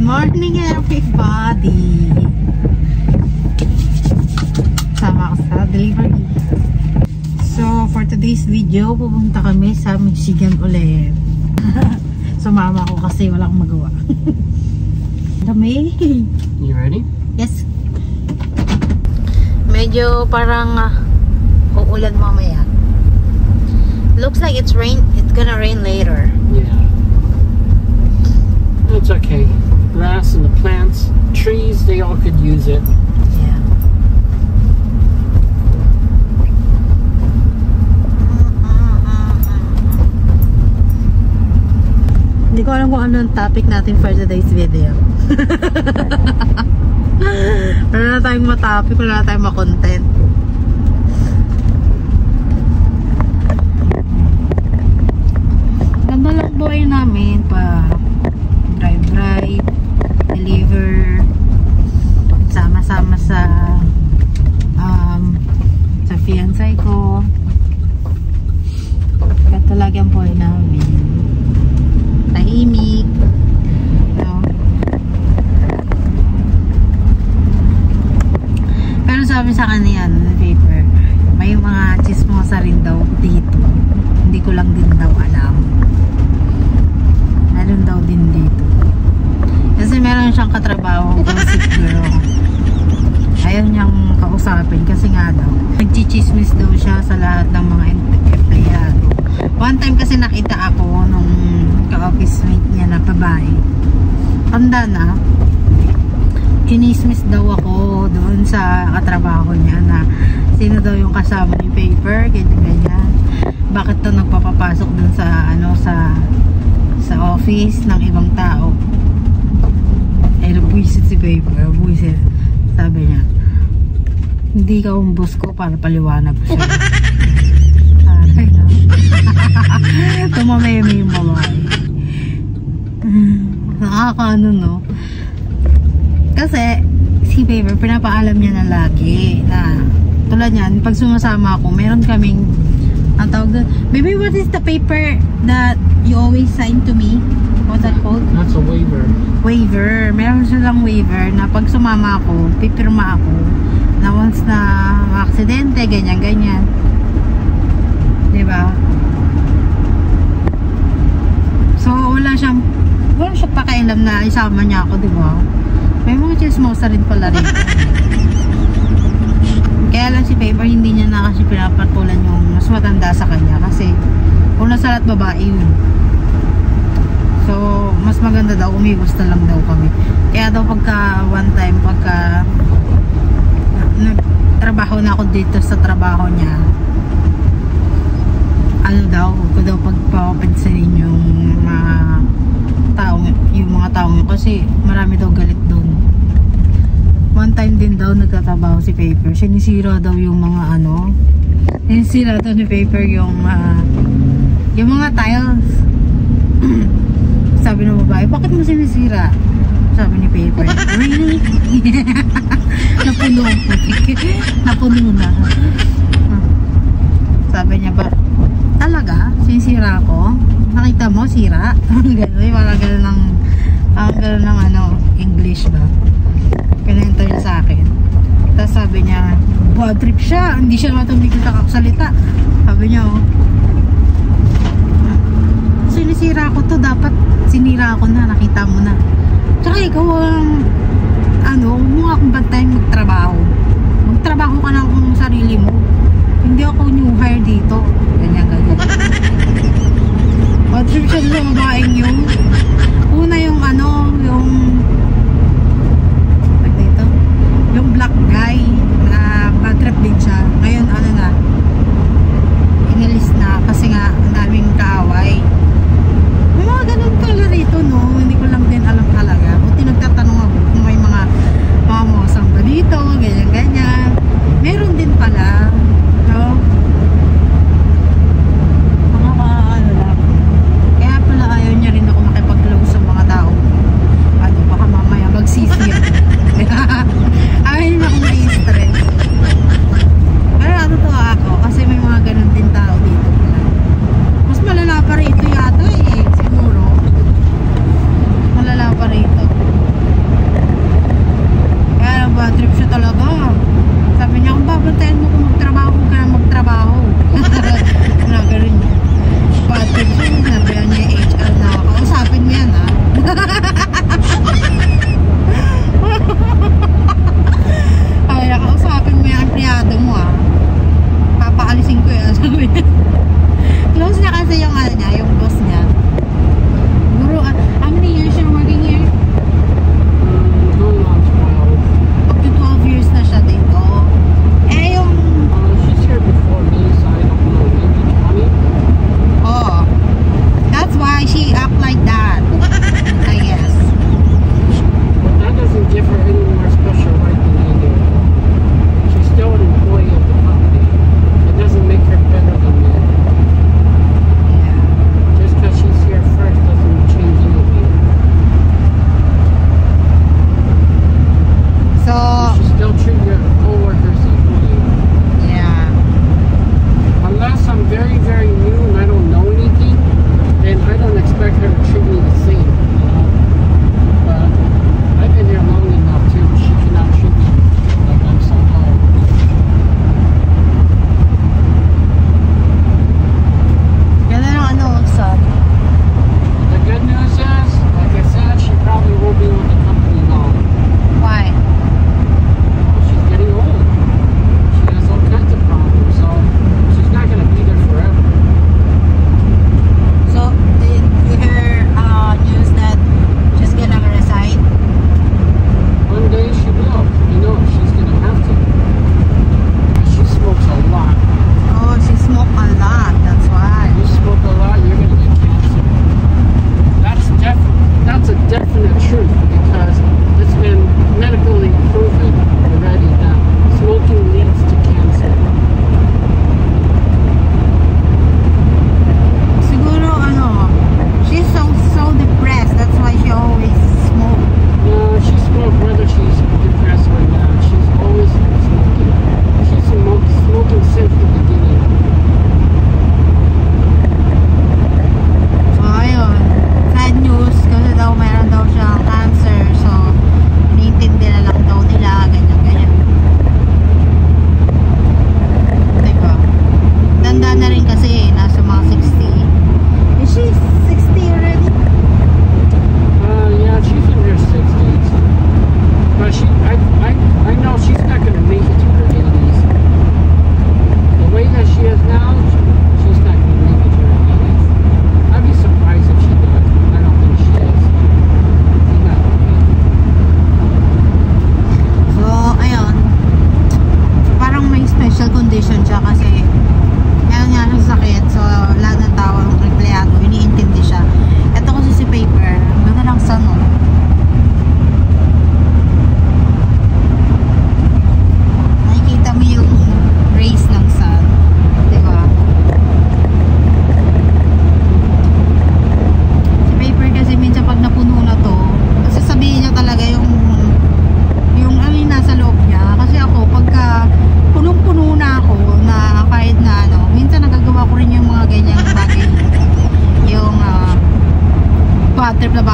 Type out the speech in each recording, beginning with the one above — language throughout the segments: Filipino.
morning everybody! Sama ako sa delivery. So for today's video, pupunta kami sa Michigan ulit. Sumama ako kasi wala akong magawa. Dami! You ready? Yes. Medyo parang uulan mamaya. Looks like it's gonna rain later. Yeah. It's okay. Grass and the plants, trees, they all could use it. Yeah. Hindi ko alam kung ano ang topic natin for today's video. Wala na tayong ma-topic, wala na tayong ma-content. Ganda lang buhay namin pa drive, deliver, sama-sama sa fiancé ko. Ganda talaga ang buhay namin. Tahimik, no? Pero sabi sa kanya yan, paper, may mga chismosa rin daw dito. Hindi ko lang din daw alam. Meron daw din dito. Kasi meron siyang katrabaho, gossip girl. Ayaw niyang kausapin kasi nga daw nagchichismis daw siya sa lahat ng mga empleyado. One time kasi nakita ako nung ka-office mate niya na babae. Tanda na. Chinismis daw ako doon sa katrabaho niya na sino daw yung kasama ni Paper, ganyan. Bakit daw nagpapapasok doon sa sa office ng ibang tao. Eh, buwisit si Paper, buwisit. Sabi niya, hindi ka umbos ko para paliwanag ko siya. Aray na. Tumameme yung babae. Nakakaano, no? Kasi, si Paper, pinapaalam niya na lagi na, tulad niyan, pag sumasama ako, meron kaming, ang tawag doon, baby, what is the paper that you always sign to me? What's that called? That's a waiver. Waiver. Meron silang waiver na pag sumama ako, pipirma ako na once na aksidente, ganyan-ganyan. Diba? So, wala siyang pakialam na isama niya ako, diba? May mga chismosa rin pala rin. Kaya lang si Paper, hindi niya na kasi pinapatulan yung mas matanda sa kanya kasi kung nasa lahat babae yun. So, mas maganda daw, umiwas na lang daw kami. Kaya daw pagka one time, pagka nagtrabaho na ako dito sa trabaho niya, ano daw, ko daw pagpapansin yung mga taong kasi marami daw galit doon. One time din daw nagtatrabaho si Paper, sinisira daw yung mga sinisira daw ni Paper yung mga tiles. Sabi ng babae, bakit mo sinisira? Sabi ni Paper, really? Napuno na. Sabi niya ba, talaga? Sinisira ko? Nakita mo, sira? Parang gano'n ng English ba? Pinento niya sa akin. Tapos sabi niya, bad trip siya. Hindi siya naman tumigil kakasalita. Sabi niya, sinisira ko to, dapat sinira ko na, nakita mo na. Tsaka ikaw huwag mo akong bantayan magtrabaho ka na kung sarili mo, hindi ako new hire dito, ganyan. Bad trip siya sa babaeng yung una yung yung black guy na bad trip din siya. Ngayon inilis na kasi nga ang daming kaaway. May mga ganun pala rito, no? Hindi ko lang din alam talaga. Buti nagtatanong ako kung may mga mosang ba dito, ganyan. Meron din pala, no? Mga lang. Kaya pala ayaw niya rin ako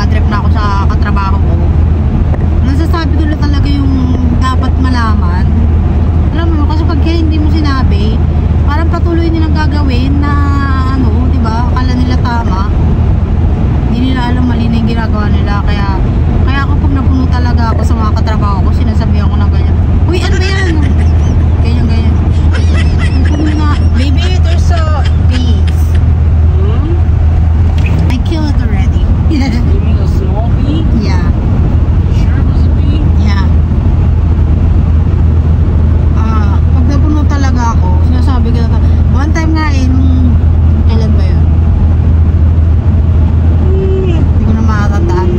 bad trip na ako sa katrabaho ko. Nasasabi ko lang talaga yung dapat malaman. Alam mo, kasi pag hindi mo sinabi, parang patuloy nilang gagawin na ano, di ba? Akala nila tama. Hindi nila alam mali na yung ginagawa nila. Kaya ako pag napuno talaga ako sa mga katrabaho ko, sinasabihan ko ng ganyan. Uy, ano ba yan? Ganyan. Puno na. Baby, there's a bees. I killed it already. You mean a small bee? Yeah. Sure it was a bee? Yeah. Pag napuno talaga ako, sinasabi ko na one time nga nung kailan ba yun? Hindi ko na makatandaan.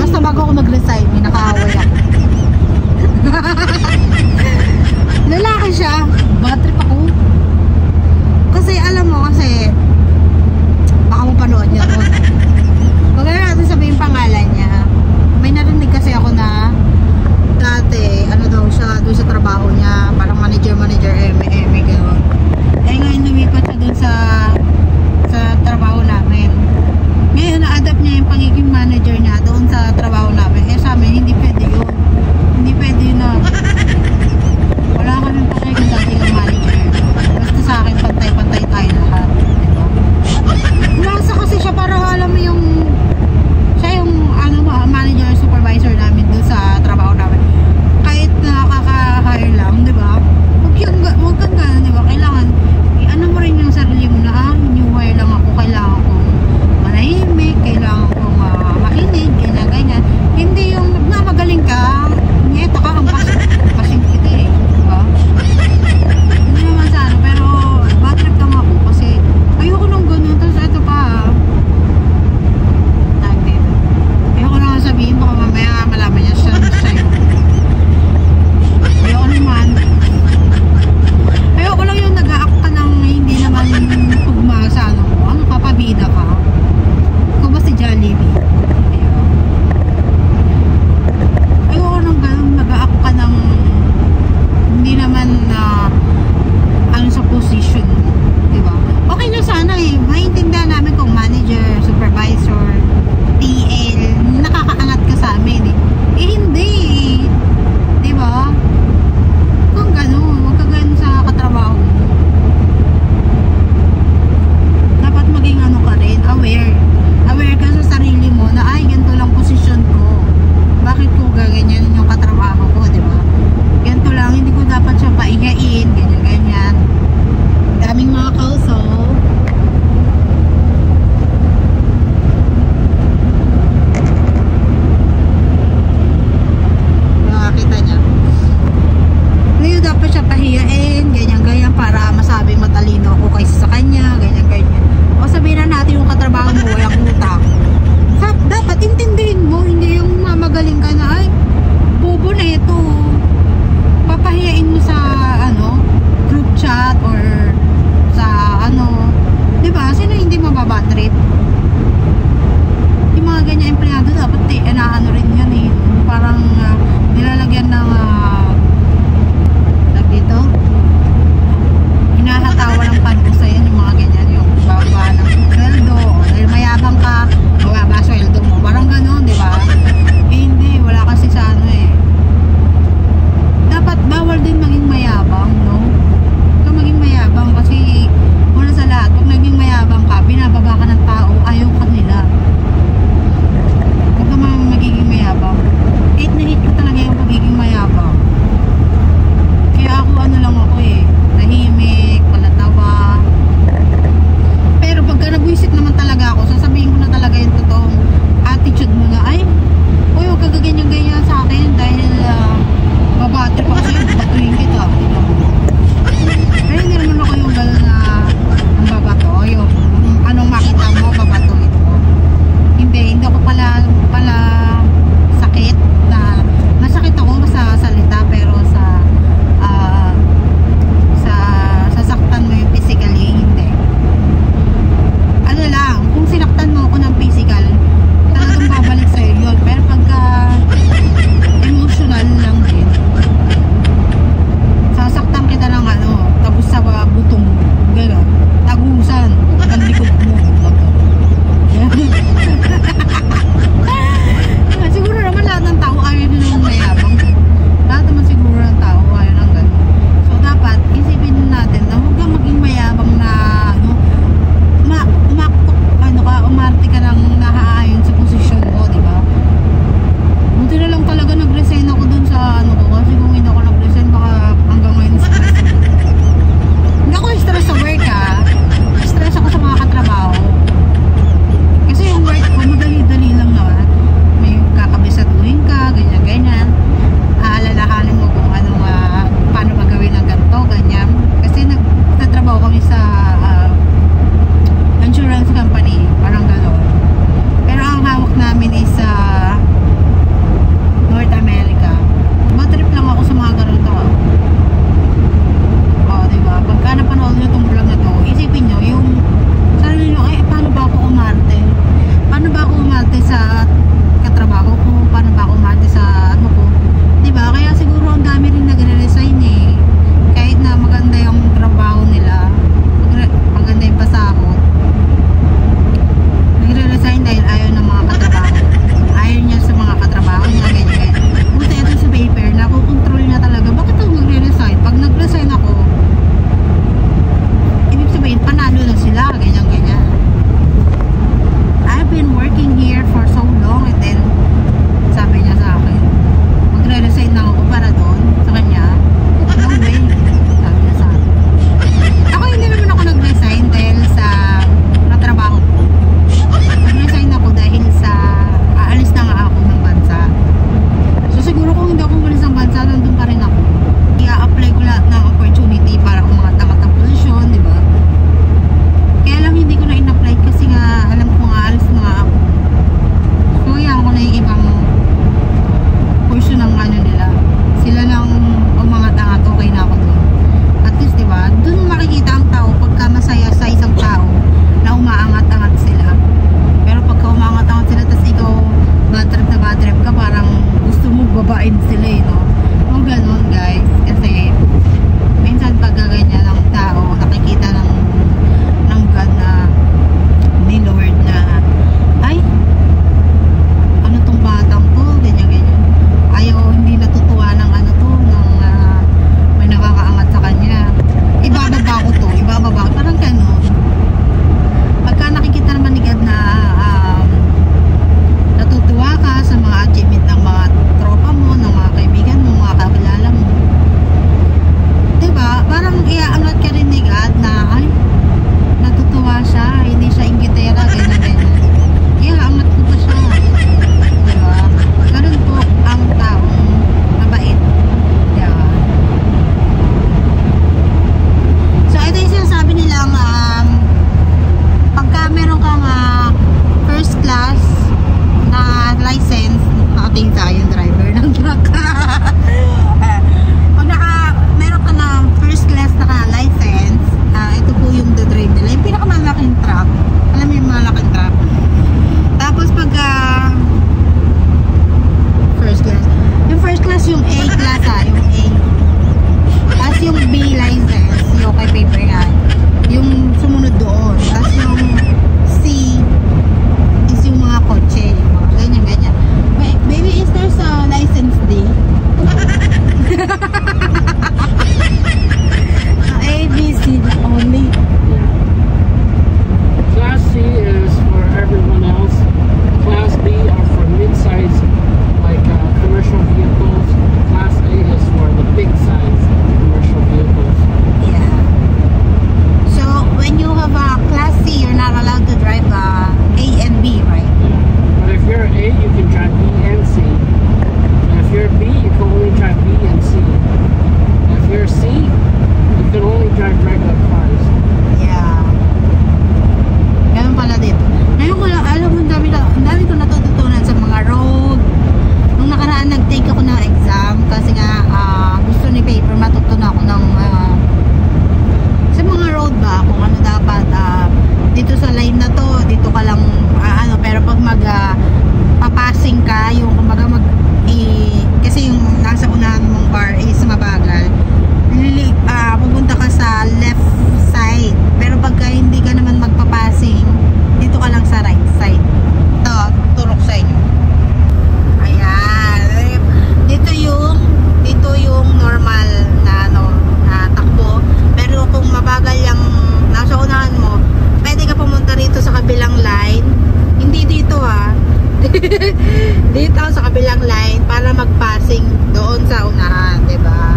kabilang line para mag-passing doon sa unahan, diba?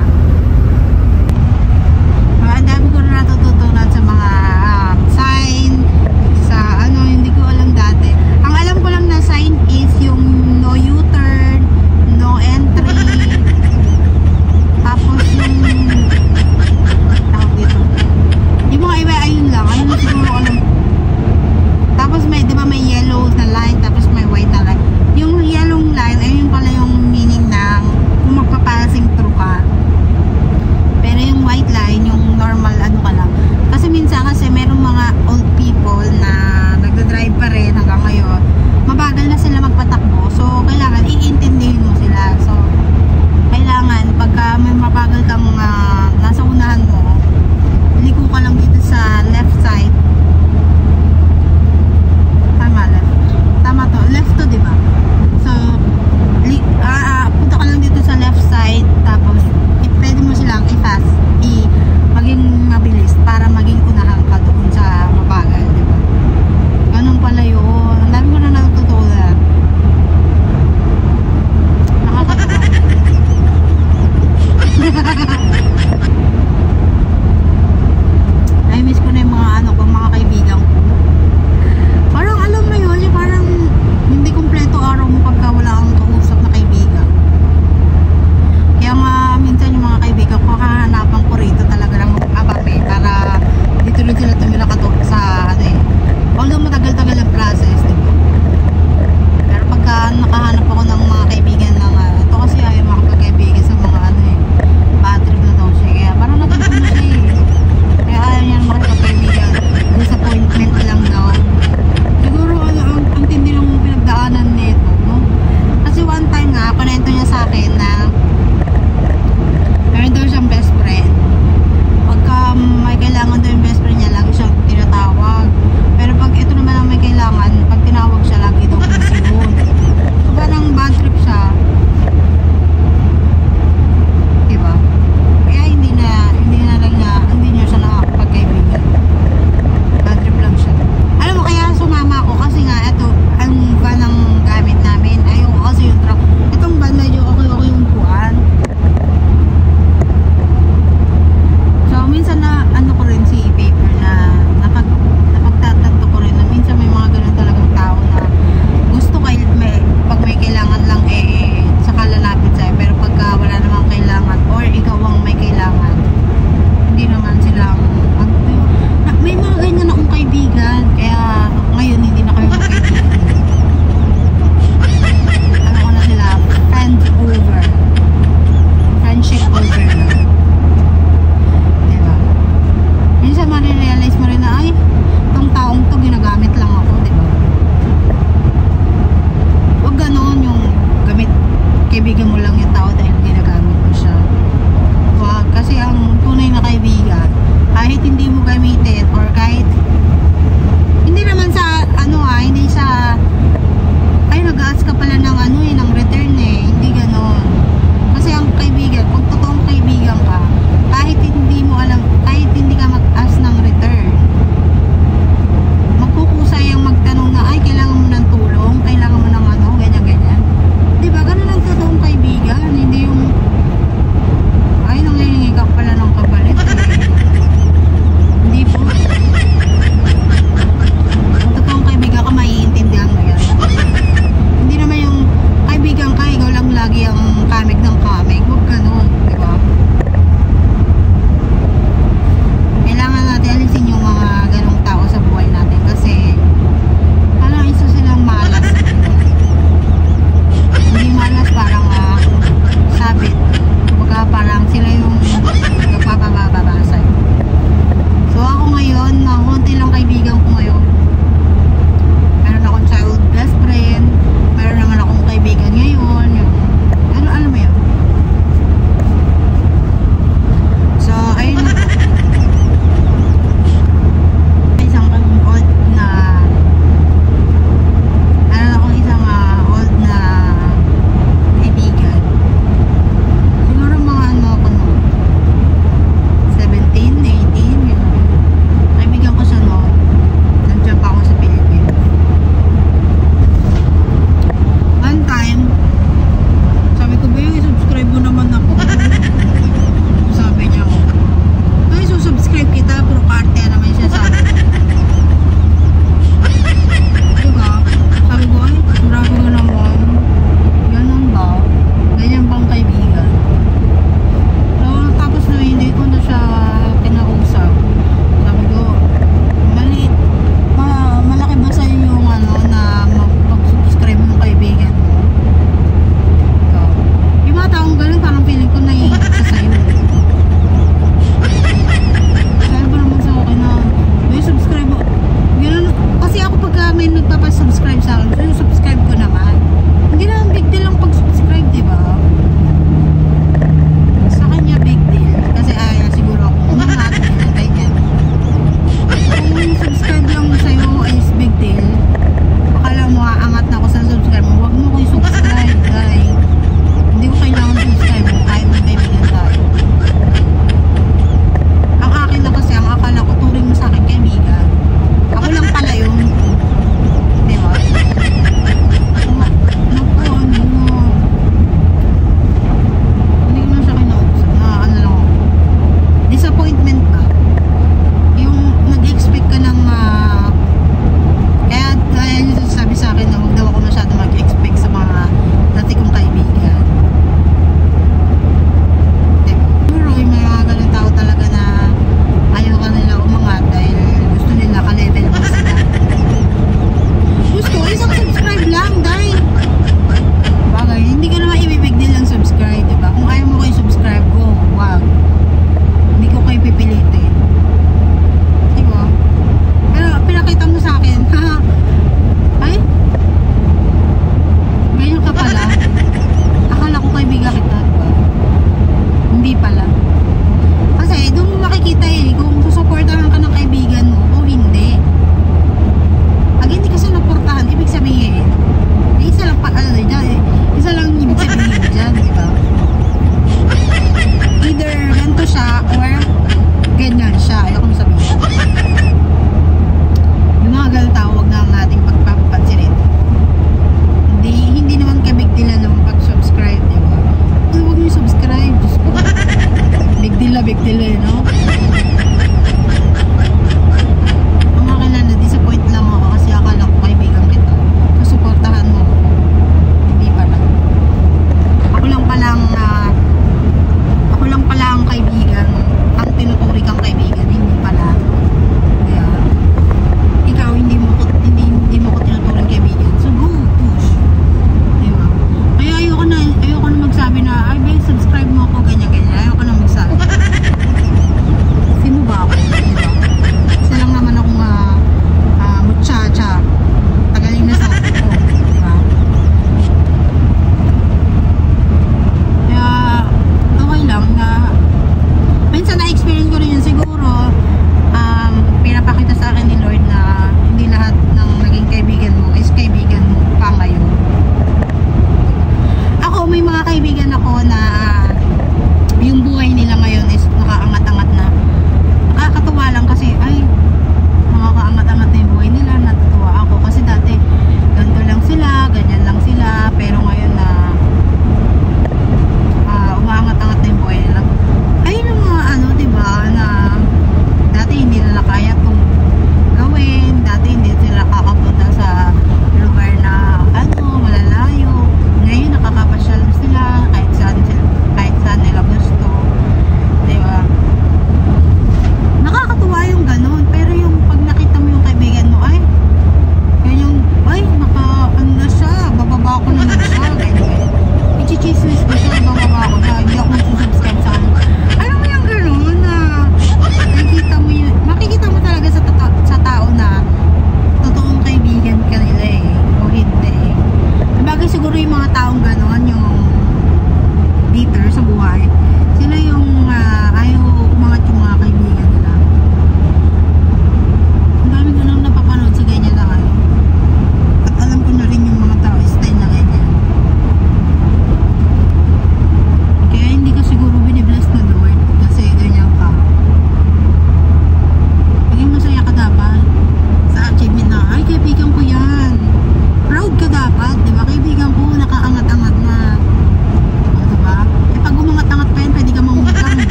Ang dami ko na natututunan sa mga sign, sa ano, hindi ko alam dati. Ang alam ko lang na sign is yung no U-turn, no entry, tapos yung tawag dito. Yung mga iba, ayun lang. Ayun na siguro alam. Tapos may, di ba may yellow na line, tapos may white na line. Yung yellow line, ayun pala yung meaning ng kung magpapassing through ka. Pero yung white line, yung normal ano ka lang. Kasi minsan kasi merong mga old people na nagdadrive pa rin hanggang ngayon. Mabagal na sila magpatakbo. So, kailangan iintindihin mo sila. So, kailangan pagka may mabagal kang nasa unahan mo, liko ka lang dito sa left side. Tama to, left to, diba? So, punta ka lang dito sa left side, tapos pwede mo silang maging mabilis para maging unahan ka doon sa mabagal, diba? Ganun pala yun. Ang dami ko na natututunan. Nakakatawa. I miss ko na yung mga kaibigan ko. Parang alam mo yun, yung parang hindi kumpleto araw mo pagka wala kang kausap na kaibigan. Kaya nga minsan yung mga kaibigan ko, hahanapan ko rito talaga ng abape para dito rin sila tumira sa ano eh. Although matagal-tagal ang process, diba? Pero pagka nakahanap ako ng mga kaibigan ng ito kasi ayaw makapagkaibigan sa mga ano eh, bad trip na daw siya. Kaya parang natutunan siya eh. Kaya ayaw niya makapagkaibigan. Disappointment lang daw. Siguro ang tindi ng pinagdaanan nito, no? Kasi one time nga, panento niya sa akin na meron daw siyang best friend. Pagka may kailangan daw yung best friend niya, lagi siyang tinatawag. Pero pag ito naman ang may kailangan, pag tinawag siya, lagi daw busy yun. So parang bad trip siya. Diba? Kaya hindi niya siya nakakapagkaibigan. Bad trip lang siya. Alam mo, kaya sumama ako kasi nga ito, ang van ang gamit namin. Ayoko kasi yung truck. Itong van medyo okay yung buwan. So, minsan na ano ko rin si paper na napagtatanto ko rin na minsan may mga ganun talagang tao na gusto pag may kailangan lang saka lalapit sa'yo. Pero pagka wala namang kailangan or ikaw ang may kailangan, hindi naman silang may mga ganyan akong kaibigan. Kaya ngayon hindi na kami magkaibigan. Ano ko na sila, friendship over na. Diba? Minsan marirealize mo rin na ay, itong taong to ginagamit lang ako, diba? Huwag ganon yung kaibigan mo lang yung tao dahil ginagamit mo siya. Huwag, kasi ang tunay na kaibigan, kahit hindi mo gamitin or kahit hindi naman sa hindi sa ay nag-ask ka pala ng ng return hindi ganon. Kasi ang kaibigan, kung totoong kaibigan ka, kahit hindi mo alam, kahit hindi ka mag-ask ng return, magkukusay ang magtanong na ay kailangan mo ng tulong, kailangan mo ng ganyan-ganyan. Diba? Ganon ang totoong kaibigan, hindi yung ay nangihingi ka pala ng kapalit Hindi po. Kung totoong kaibigan ka, maiintindihan mo yan. Hindi naman yung kaibigan ka, ikaw lang lagi ang kamig ng